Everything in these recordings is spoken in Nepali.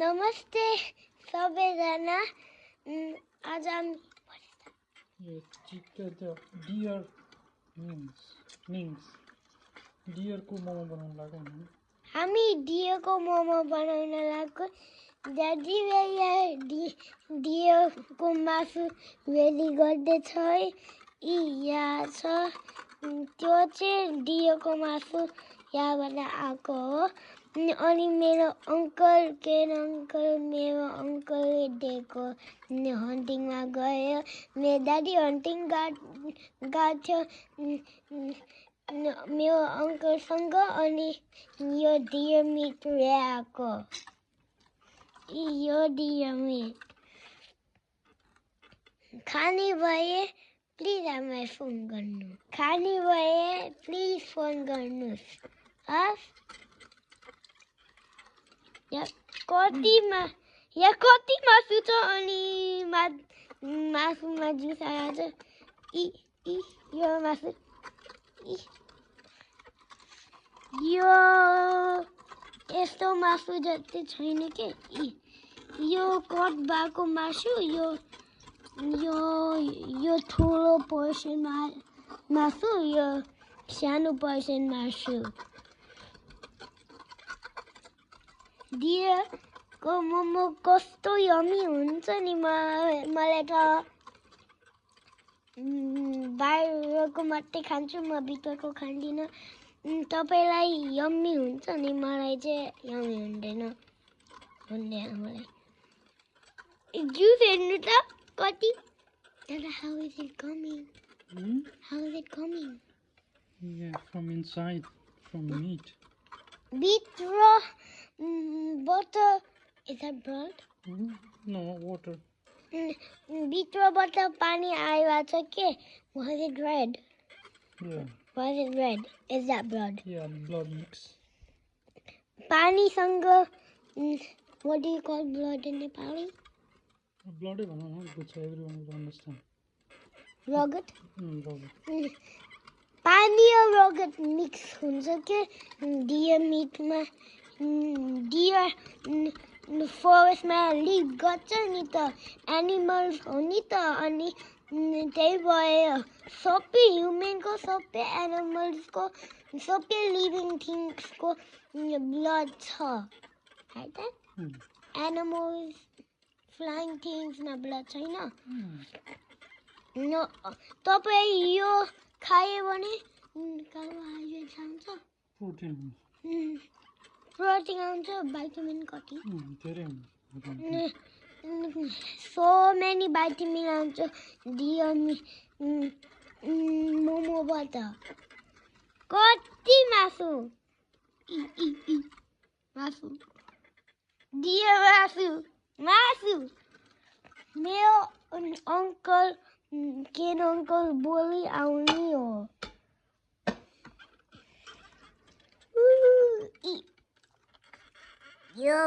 नमस्ते सबैजना आज हामी डियर मीन्स डियर को मोमो बनाउन लाग्यो हामी डियरको मोमो बनाउन लाग्यो दादी डियरको मासु रेडी गर्दैछ है यहाँ छ त्यो चाहिँ डियरको मासु यहाँबाट आएको हो अनि मेरो अंकल मेरो अंकलले दिएको हन्टिङमा गयो मेरो दादी हन्टिङ गएको थियो मेरो अंकलसँग अनि यो डियर मिट ल्याएको यो डियर मिट खाने भए प्लिज हामीलाई फोन गर्नु खाने भए प्लिज फोन गर्नुहोस् हस् यहाँ कति मासु छ अनि मासुमा जुस आएको छ यो मासु यो यस्तो मासु जति छैन के यो कट भएको मासु यो ठुलो पोर्सन मासु यो सानो पोर्सन मासु डियरको मोमो कस्तो यमी हुन्छ नि मलाई त बाहिरको मात्रै खान्छु म भित्रको खान्दिनँ तपाईलाई यम्मी हुन्छ नि मलाई चाहिँ यम्मी हुँदैन मलाई जुस हेर्नु त कति तर how is it coming how is it coming from inside from meat भित्र butter is that blood no water भित्रबाट पानी आइरहेको छ के was it red was it red is that blood blood mix पानीसँग what do you call blood in Nepali blood भनौँ न बुझ्छ everyone will understand रगत रगत पानी र रगत मिक्स हुन्छ के डियर मिटमा डियर फरेस्टमा लिभ गर्छ नि त एनिमल्स हो नि त अनि त्यही भएर सबै ह्युमनको सबै एनिमल्सको सबै लिभिङ थिङ्सको ब्लड छ है त एनिमल्स फ्लाइङ थिङ्समा ब्लड छैन तपाईँ यो खायो भने कार्बोहाइड्रेट आउँछ प्रोटिन आउँछ भाइटामिन कति धेरै so many vitamin आउँछ डियर मोमोबाट कति मासु मासु डियर मासु मेरो अंकल अंकल बोली आउने हो यो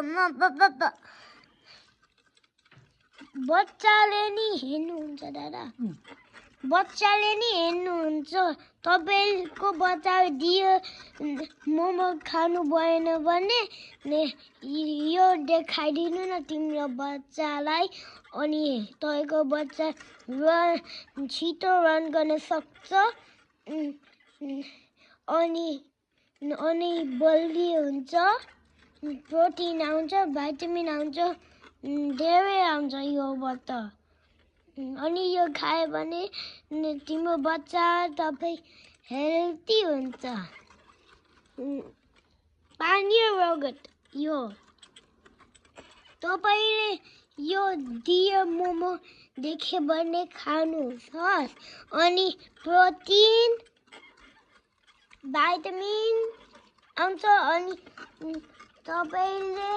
बच्चाले नि हेर्नुहुन्छ दादा बच्चाले नि हेर्नुहुन्छ तपाईको बच्चा डियर मोमो खानु भएन भने यो देखाइदिनु न तिम्रो बच्चालाई अनि तपाईको बच्चा छिटो रन गर्न सक्छ अनि बलियो हुन्छ प्रोटिन आउँछ भाइटामिन आउँछ धेरै आउँछ योबाट अनि यो खायो भने तिम्रो बच्चा तपाईँ हेल्दी हुन्छ पानी र रगत यो तपाईले यो डियर मोमो देखे भने खानुहोस् अनि प्रोटिन भाइटामिन आउँछ अनि तपाईले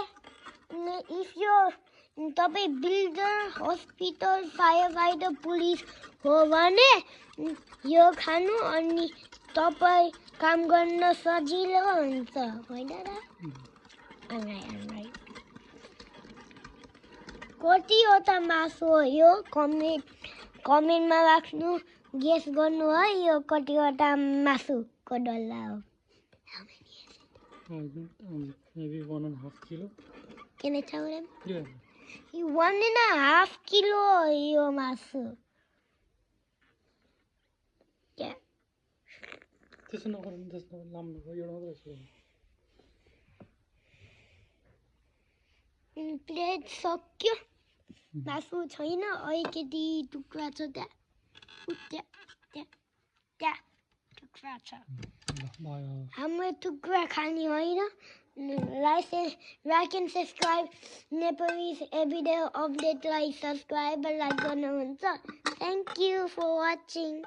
इफ यो तपाईँ builder hospital fire fighter police हो भने यो खानु अनि तपाईँ काम गर्न सजिलो हुन्छ होइन र कतिवटा मासु हो यो कमेन्टमा राख्नु गेस गर्नु है यो कतिवटा मासुको डल्ला हो maybe 1.5 kilo Can I tell them? Yeah. 1.5 kilo यो मासु. Yeah. त्यसो नगर्नु त्यसो लाम्नु भयो एउटा मात्रै छ प्लेट सक्यो. मासु छैन अलिकति टुक्रा छ त्यहाँ. त्यहाँ टुक्रा छ. हाम्रो टुक्रा खाने होइन. Like and subscribe. Nepalese everyday update like subscribe and like गर्नुहुन्छ. Thank you for watching.